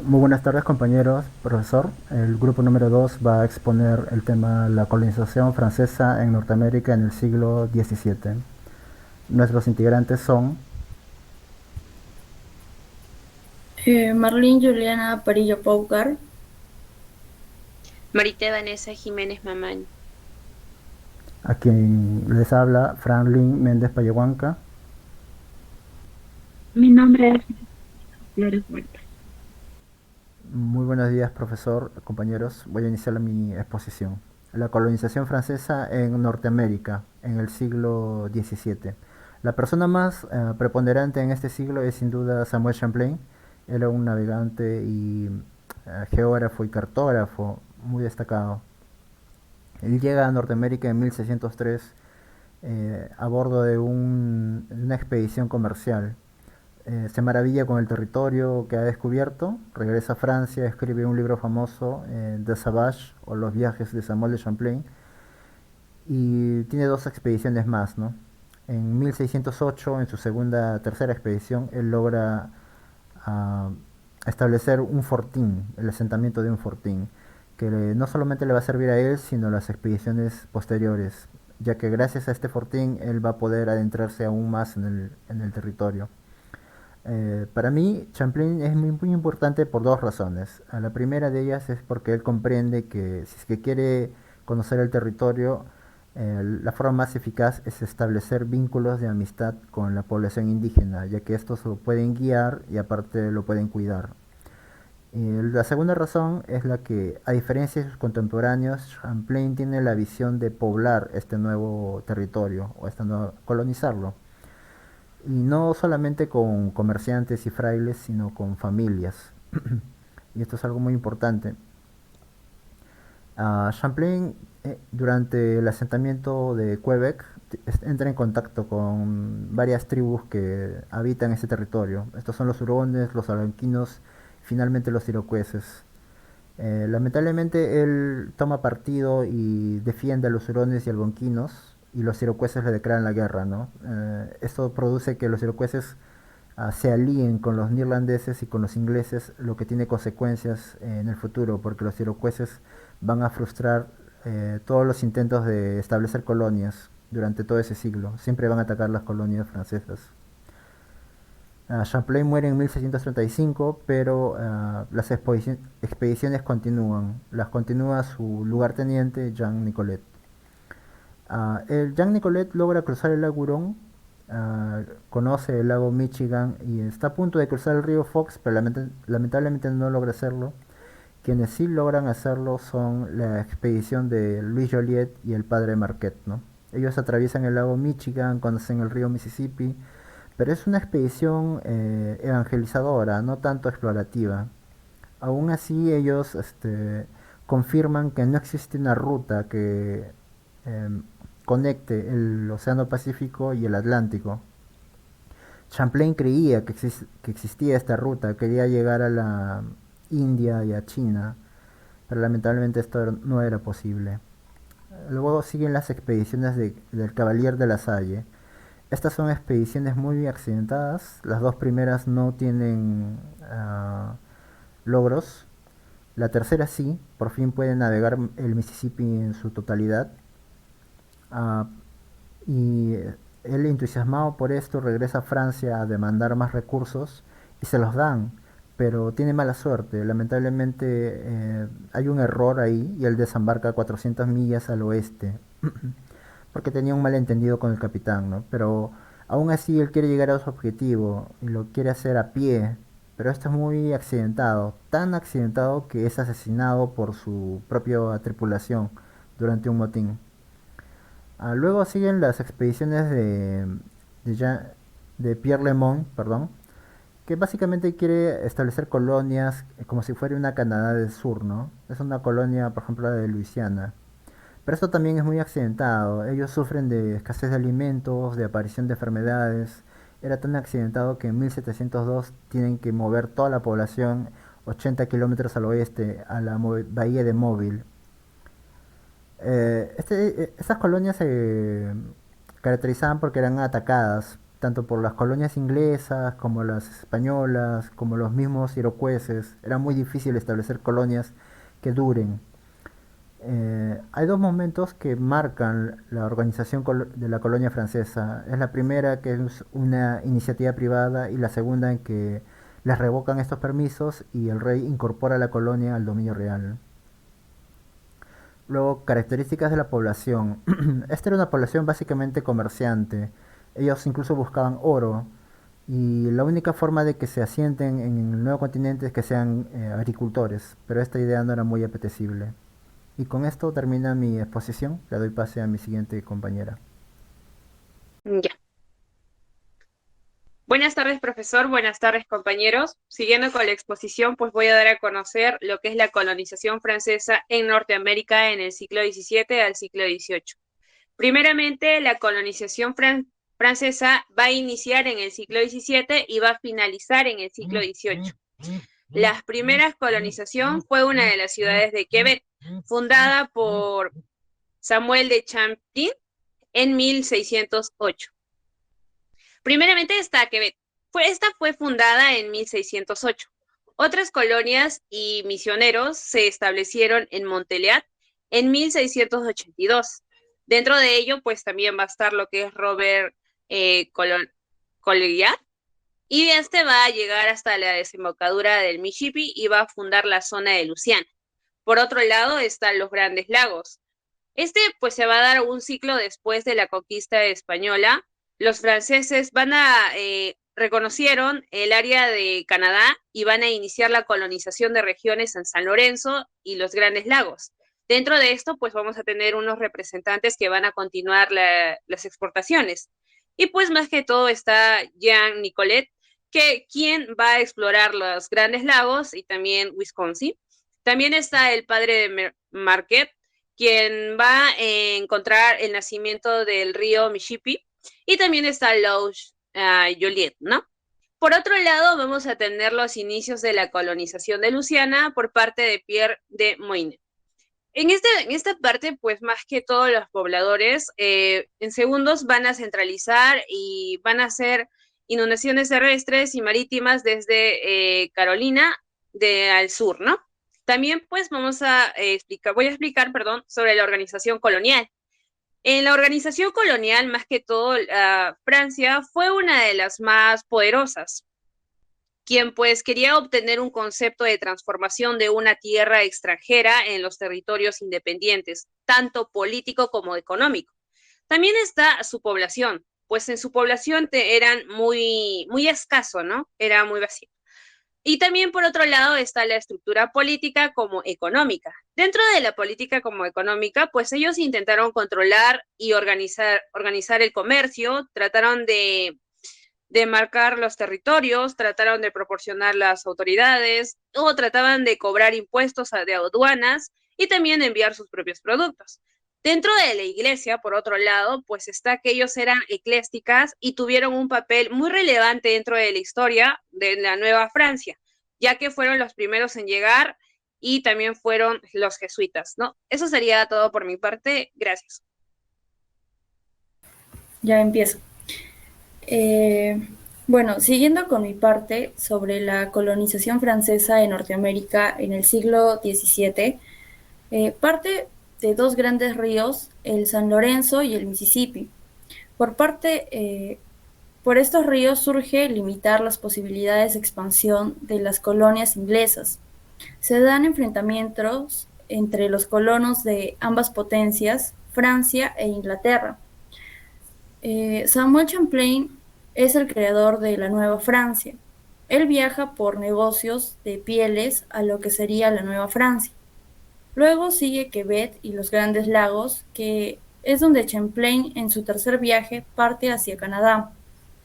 Muy buenas tardes compañeros, profesor. El grupo número 2 va a exponer el tema la colonización francesa en Norteamérica en el siglo XVII. Nuestros integrantes son Marlene Juliana Parillo Paucar. Marité Vanessa Jiménez Mamani. a quien les habla Franklin Méndez Payahuanca. Mi nombre es Flores Huerta. Muy buenos días profesor, compañeros. Voy a iniciar mi exposición. La colonización francesa en Norteamérica en el siglo XVII. La persona más preponderante en este siglo es sin duda Samuel Champlain. Él era un navegante y geógrafo y cartógrafo muy destacado. Él llega a Norteamérica en 1603 a bordo de una expedición comercial. Se maravilla con el territorio que ha descubierto, regresa a Francia, escribe un libro famoso, De Savage o Los viajes de Samuel de Champlain, y tiene dos expediciones más, ¿no? En 1608, en su tercera expedición, él logra uh, establecer un fortín, el asentamiento de un fortín, que no solamente le va a servir a él, sino a las expediciones posteriores, ya que gracias a este fortín él va a poder adentrarse aún más en el territorio. Para mí, Champlain es muy importante por dos razones. La primera de ellas es porque él comprende que si es que quiere conocer el territorio, la forma más eficaz es establecer vínculos de amistad con la población indígena, ya que estos lo pueden guiar y aparte lo pueden cuidar. La segunda razón es la que, a diferencia de sus contemporáneos, Champlain tiene la visión de poblar este nuevo territorio o colonizarlo. Y no solamente con comerciantes y frailes, sino con familias. Y esto es algo muy importante. Champlain, durante el asentamiento de Quebec, entra en contacto con varias tribus que habitan ese territorio. Estos son los hurones, los algonquinos, finalmente los iroqueses. Lamentablemente él toma partido y defiende a los hurones y algonquinos y los iroqueses le declaran la guerra, ¿no? Esto produce que los iroqueses se alíen con los neerlandeses y con los ingleses, lo que tiene consecuencias en el futuro, porque los iroqueses van a frustrar todos los intentos de establecer colonias durante todo ese siglo. Siempre van a atacar las colonias francesas. Champlain muere en 1635, pero las expediciones continúan. Las continúa su lugarteniente Jean Nicolet. El Jean Nicolet logra cruzar el lago Hurón, conoce el lago Michigan y está a punto de cruzar el río Fox, pero lamentablemente no logra hacerlo. Quienes sí logran hacerlo son la expedición de Louis Joliet y el padre Marquette, ¿no? Ellos atraviesan el lago Michigan, conocen el río Mississippi, pero es una expedición evangelizadora, no tanto explorativa. Aún así ellos confirman que no existe una ruta que eh, conecte el Océano Pacífico y el Atlántico. Champlain creía que existía esta ruta, quería llegar a la India y a China, pero lamentablemente esto no era posible. Luego siguen las expediciones del Cavalier de la Salle. Estas son expediciones muy accidentadas. Las dos primeras no tienen logros. La tercera sí, por fin puede navegar el Mississippi en su totalidad. Ah, y él, entusiasmado por esto, regresa a Francia a demandar más recursos y se los dan, pero tiene mala suerte. Lamentablemente hay un error ahí y él desembarca 400 millas al oeste, porque tenía un malentendido con el capitán, ¿no? Pero aún así él quiere llegar a su objetivo y lo quiere hacer a pie, pero esto es muy accidentado, tan accidentado que es asesinado por su propia tripulación durante un motín. Luego siguen las expediciones de, de Pierre Lemont, perdón, que básicamente quiere establecer colonias como si fuera una Canadá del Sur, ¿no? Es una colonia, por ejemplo, la de Luisiana. Pero esto también es muy accidentado. Ellos sufren de escasez de alimentos, de aparición de enfermedades. Era tan accidentado que en 1702 tienen que mover toda la población 80 kilómetros al oeste, a la bahía de Mobile. Estas colonias se caracterizaban porque eran atacadas. tanto por las colonias inglesas como las españolas, como los mismos iroqueses. Era muy difícil establecer colonias que duren. Hay dos momentos que marcan la organización de la colonia francesa. Es la primera, que es una iniciativa privada, y la segunda en que les revocan estos permisos y el rey incorpora la colonia al dominio real. Luego, características de la población. Esta era una población básicamente comerciante. Ellos incluso buscaban oro, y la única forma de que se asienten en el nuevo continente es que sean agricultores, pero esta idea no era muy apetecible. Y con esto termina mi exposición. Le doy pase a mi siguiente compañera. Ya. Buenas tardes, profesor. Buenas tardes, compañeros. Siguiendo con la exposición, pues voy a dar a conocer lo que es la colonización francesa en Norteamérica en el siglo XVII al siglo XVIII. Primeramente, la colonización francesa va a iniciar en el siglo XVII y va a finalizar en el siglo XVIII. La primera colonización fue una de las ciudades de Quebec, fundada por Samuel de Champlain en 1608. Primeramente está Quebec. Esta fue fundada en 1608. Otras colonias y misioneros se establecieron en Monteliat en 1682. Dentro de ello, pues también va a estar lo que es Robert Colliard, y este va a llegar hasta la desembocadura del Mississippi y va a fundar la zona de Luisiana. Por otro lado están los Grandes Lagos. Pues se va a dar un ciclo después de la conquista española. Los franceses reconocieron el área de Canadá y van a iniciar la colonización de regiones en San Lorenzo y los Grandes Lagos. Dentro de esto, pues vamos a tener unos representantes que van a continuar las exportaciones. Y pues más que todo está Jean Nicolet, quien va a explorar los Grandes Lagos y también Wisconsin. También está el padre de Marquette, quien va a encontrar el nacimiento del río Mississippi, y también está Louis Joliet, ¿no? Por otro lado, vamos a tener los inicios de la colonización de Luisiana por parte de Pierre de Moyne. En esta parte, pues más que todos los pobladores, en segundos van a centralizar y van a hacer inundaciones terrestres y marítimas desde Carolina al sur, ¿no? También pues voy a explicar, sobre la organización colonial. En la organización colonial, más que todo, Francia fue una de las más poderosas, quien pues quería obtener un concepto de transformación de una tierra extranjera en los territorios independientes, tanto político como económico. También está su población, pues en su población eran muy escaso, ¿no? Era muy vacío. Y también, por otro lado, está la estructura política como económica. Dentro de la política como económica, pues ellos intentaron controlar y organizar el comercio, trataron de marcar los territorios, trataron de proporcionar las autoridades, o trataban de cobrar impuestos de aduanas y también enviar sus propios productos. Dentro de la iglesia, por otro lado, pues está que ellos eran eclésticas y tuvieron un papel muy relevante dentro de la historia de la Nueva Francia, ya que fueron los primeros en llegar y también fueron los jesuitas, ¿no? Eso sería todo por mi parte. Gracias. Ya empiezo. Bueno, siguiendo con mi parte sobre la colonización francesa en Norteamérica en el siglo XVII, parte de dos grandes ríos, el San Lorenzo y el Mississippi. Por estos ríos surge limitar las posibilidades de expansión de las colonias inglesas. Se dan enfrentamientos entre los colonos de ambas potencias, Francia e Inglaterra. Samuel Champlain es el creador de la Nueva Francia. Él viaja por negocios de pieles a lo que sería la Nueva Francia. Luego sigue Quebec y los Grandes Lagos, que es donde Champlain en su tercer viaje parte hacia Canadá.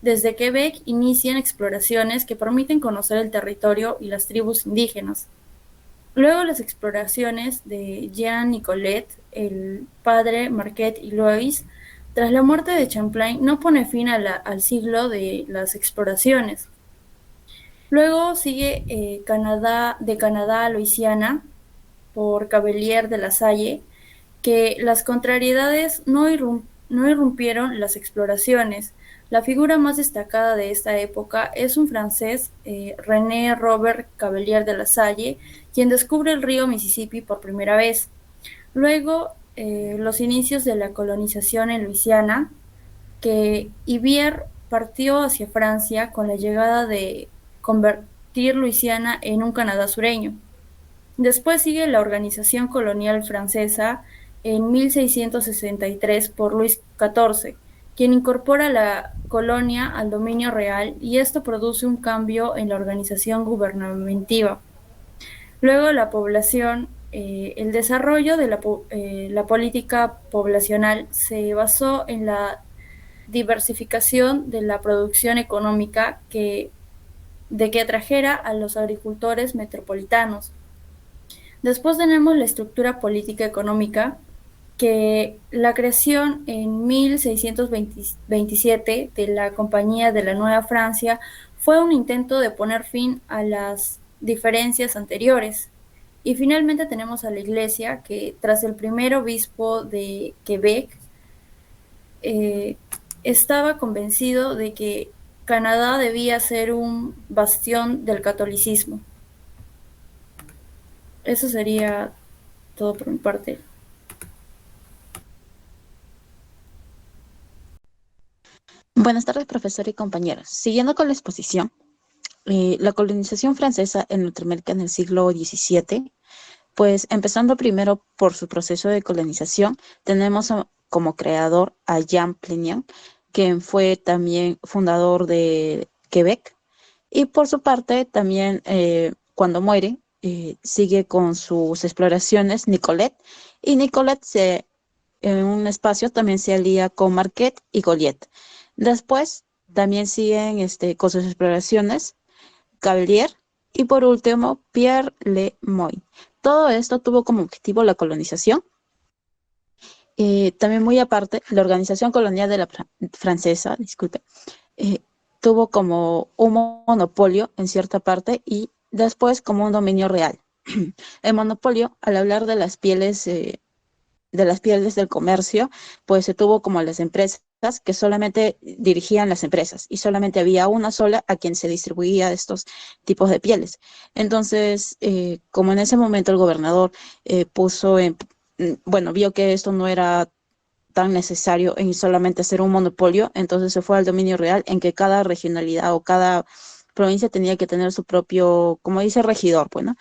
Desde Quebec inician exploraciones que permiten conocer el territorio y las tribus indígenas. Luego las exploraciones de Jean Nicolet, el padre Marquette y Louis, tras la muerte de Champlain, no pone fin al siglo de las exploraciones. Luego sigue de Canadá a Luisiana, por Cavelier de la Salle, que las contrariedades no irrumpieron las exploraciones. La figura más destacada de esta época es un francés, René Robert Cavelier de la Salle, quien descubre el río Mississippi por primera vez. Luego, los inicios de la colonización en Luisiana, que Ivier partió hacia Francia con la llegada de convertir Luisiana en un Canadá sureño. Después sigue la organización colonial francesa en 1663 por Luis XIV, quien incorpora la colonia al dominio real, y esto produce un cambio en la organización gubernamental. Luego la población, el desarrollo de la política poblacional se basó en la diversificación de la producción económica de que atrajera a los agricultores metropolitanos. Después tenemos la estructura política económica, que la creación en 1627 de la Compañía de la Nueva Francia fue un intento de poner fin a las diferencias anteriores. Y finalmente tenemos a la Iglesia, que tras el primer obispo de Quebec, estaba convencido de que Canadá debía ser un bastión del catolicismo. Eso sería todo por mi parte. Buenas tardes, profesor y compañeros. Siguiendo con la exposición, la colonización francesa en Norteamérica en el siglo XVII, pues empezando primero por su proceso de colonización, tenemos como creador a Jean Plenier, quien fue también fundador de Quebec, y por su parte también cuando muere, sigue con sus exploraciones Nicolet, y Nicolet en un espacio también se alía con Marquette y Goliet. Después también siguen con sus exploraciones Cavelier y por último Pierre Le Moyne. Todo esto tuvo como objetivo la colonización. También muy aparte, la organización colonial de la francesa, tuvo como un monopolio en cierta parte y después como un dominio real. El monopolio, al hablar de las pieles del comercio, pues se tuvo como las empresas que solamente dirigían las empresas y solamente había una sola a quien se distribuía estos tipos de pieles. Entonces, como en ese momento el gobernador vio que esto no era tan necesario en solamente hacer un monopolio, entonces se fue al dominio real en que cada regionalidad o cada provincia tenía que tener su propio, como dice, regidor, pues, ¿no?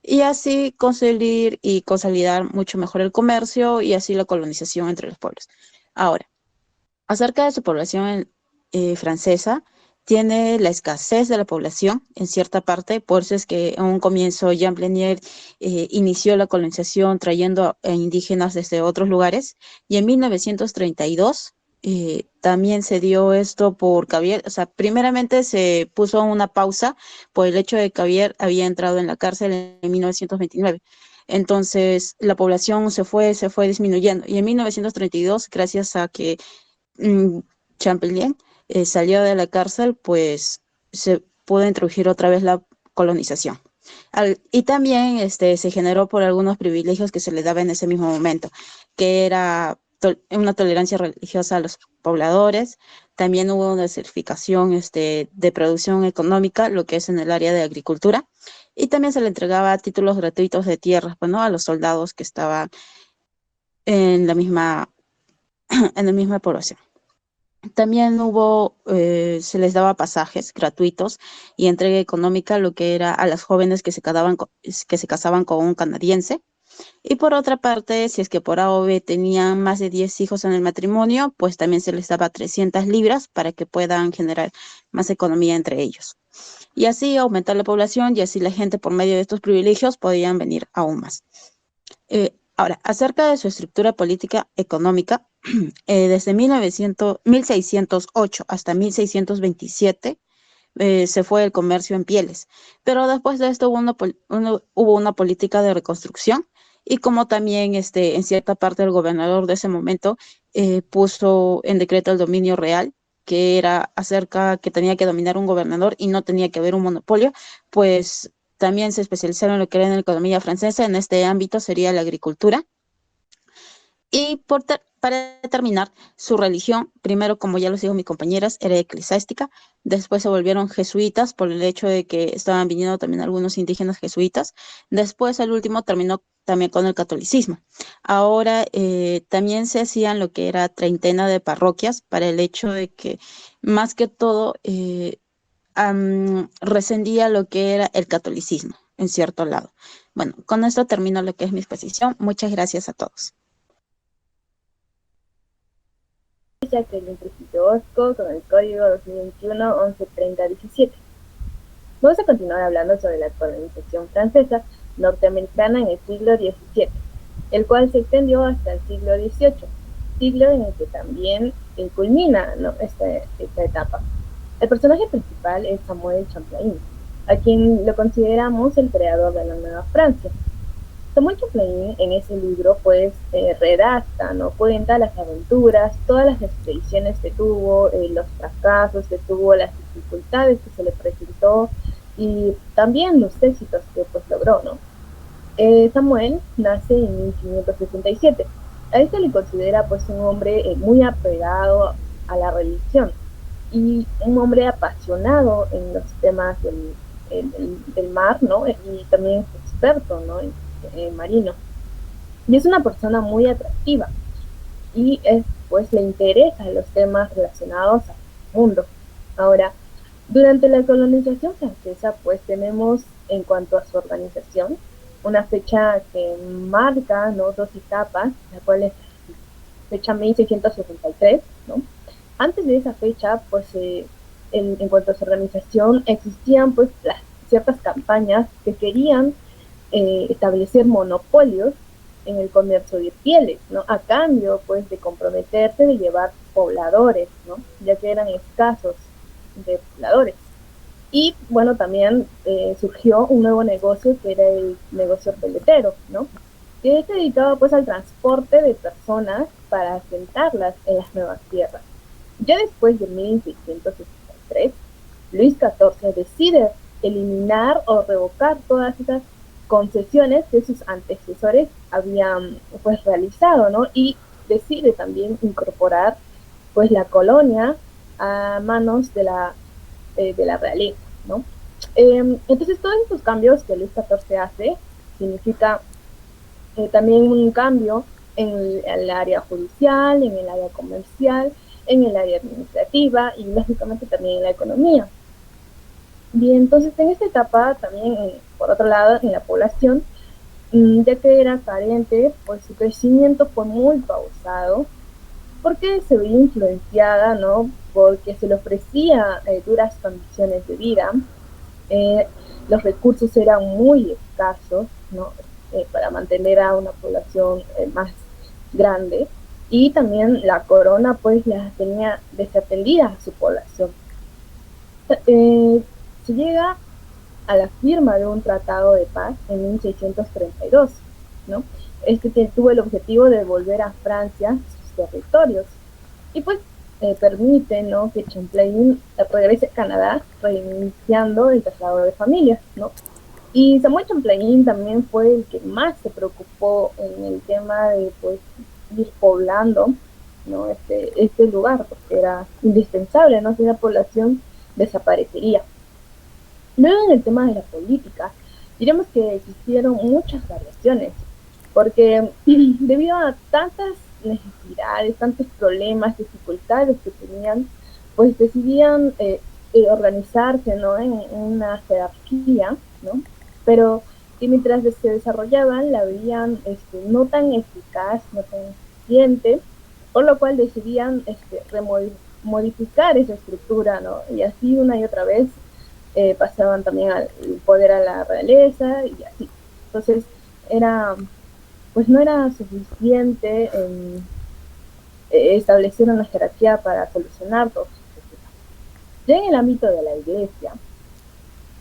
Y así conseguir y consolidar mucho mejor el comercio y así la colonización entre los pueblos. Ahora, acerca de su población francesa, tiene la escasez de la población en cierta parte, por eso es que en un comienzo Jean Plenier inició la colonización trayendo a indígenas desde otros lugares, y en 1932 también se dio esto por Cavelier. O sea, primeramente se puso una pausa por el hecho de que Cavelier había entrado en la cárcel en 1929. Entonces la población se fue disminuyendo, y en 1932, gracias a que Champollion salió de la cárcel, pues se pudo introducir otra vez la colonización. Y también se generó por algunos privilegios que se le daba en ese mismo momento, que era una tolerancia religiosa a los pobladores. También hubo una certificación de producción económica, lo que es en el área de agricultura, y también se le entregaba títulos gratuitos de tierras, pues, ¿no?, a los soldados que estaban en la misma población. También se les daba pasajes gratuitos y entrega económica, lo que era a las jóvenes que se casaban con un canadiense. Y por otra parte, si es que por AOB tenían más de 10 hijos en el matrimonio, pues también se les daba 300 libras para que puedan generar más economía entre ellos. Y así aumentar la población, y así la gente, por medio de estos privilegios, podían venir aún más. Ahora, acerca de su estructura política económica, desde 1608 hasta 1627 se fue el comercio en pieles, pero después de esto hubo una política de reconstrucción, y como también en cierta parte el gobernador de ese momento puso en decreto el dominio real, que era acerca que tenía que dominar un gobernador y no tenía que haber un monopolio, pues también se especializaron en lo que era en la economía francesa. En este ámbito sería la agricultura. Y Para terminar, su religión, primero, como ya los dijo mis compañeras, era eclesiástica, después se volvieron jesuitas por el hecho de que estaban viniendo también algunos indígenas jesuitas, después el último terminó también con el catolicismo. Ahora también se hacían lo que era treintena de parroquias para el hecho de que más que todo rescindía lo que era el catolicismo en cierto lado. Bueno, con esto termino lo que es mi exposición. Muchas gracias a todos. Jacqueline Trujillo Orozco con el código 2021-113017. Vamos a continuar hablando sobre la colonización francesa norteamericana en el siglo XVII, el cual se extendió hasta el siglo XVIII, siglo en el que también culmina, ¿no?, esta etapa. El personaje principal es Samuel Champlain, a quien lo consideramos el creador de la Nueva Francia. Samuel Champlain en ese libro pues redacta, ¿no?, cuenta las aventuras, todas las expediciones que tuvo, los fracasos que tuvo, las dificultades que se le presentó y también los éxitos que pues logró, ¿no? Samuel nace en 1567. A él se le considera pues un hombre muy apegado a la religión y un hombre apasionado en los temas del mar, ¿no? Y también experto, ¿no?, en marino. Y es una persona muy atractiva y pues le interesan los temas relacionados al mundo. Ahora, durante la colonización francesa, pues tenemos en cuanto a su organización una fecha que marca, ¿no?, dos etapas, la cual es fecha 1663, ¿no? Antes de esa fecha, pues en cuanto a su organización, existían pues ciertas campañas que querían establecer monopolios en el comercio de pieles, ¿no?, a cambio pues de comprometerse de llevar pobladores, ¿no?, ya que eran escasos de pobladores. Y bueno, también surgió un nuevo negocio que era el negocio peletero, ¿no?, que se dedicaba pues al transporte de personas para asentarlas en las nuevas tierras. Ya después de 1663, Luis XIV decide eliminar o revocar todas esas concesiones que sus antecesores habían pues realizado, ¿no?, y decide también incorporar pues la colonia a manos de la realeza, ¿no? Entonces todos estos cambios que Luis XIV hace significa también un cambio en el área judicial, en el área comercial, en el área administrativa y lógicamente también en la economía. Bien, entonces en esta etapa también, por otro lado, en la población, ya que era carente, pues su crecimiento fue muy pausado, porque se veía influenciada, ¿no?, porque se le ofrecía duras condiciones de vida, los recursos eran muy escasos, ¿no?, para mantener a una población más grande, y también la corona pues la tenía desatendida a su población. Se llega a la firma de un tratado de paz en 1632, ¿no? Este tuvo el objetivo de devolver a Francia sus territorios y pues permite, ¿no?, que Champlain regrese a Canadá, reiniciando el traslado de familias, ¿no? Y Samuel Champlain también fue el que más se preocupó en el tema de pues ir poblando, ¿no?, este lugar, porque era indispensable, ¿no?, si la población desaparecería. Luego en el tema de la política, diremos que existieron muchas variaciones, porque debido a tantas necesidades, tantos problemas, dificultades que tenían, pues decidían organizarse, ¿no?, en una jerarquía, ¿no?, pero que mientras se desarrollaban la veían no tan eficaz, no tan eficiente, por lo cual decidían modificar esa estructura, ¿no?, y así una y otra vez pasaban también al poder a la realeza y así. Entonces pues no era suficiente establecer una jerarquía para solucionar todos estos problemas. Ya en el ámbito de la iglesia,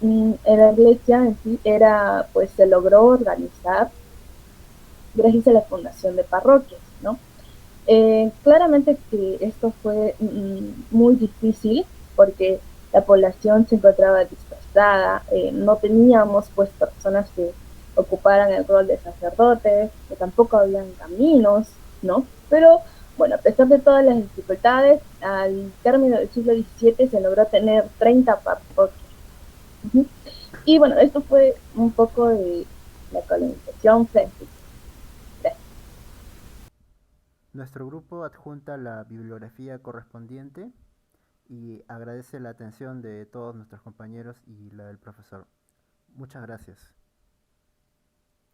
en sí pues se logró organizar gracias a la fundación de parroquias, ¿no? Claramente que esto fue muy difícil porque la población se encontraba dispersada, no teníamos pues personas que ocuparan el rol de sacerdotes, que tampoco habían caminos, ¿no? Pero Bueno, a pesar de todas las dificultades, al término del siglo XVII se logró tener 30 parroquias. Ujú. Y bueno, esto fue un poco de la colonización francesa. Gracias. Nuestro grupo adjunta la bibliografía correspondiente y agradece la atención de todos nuestros compañeros y la del profesor. Muchas gracias.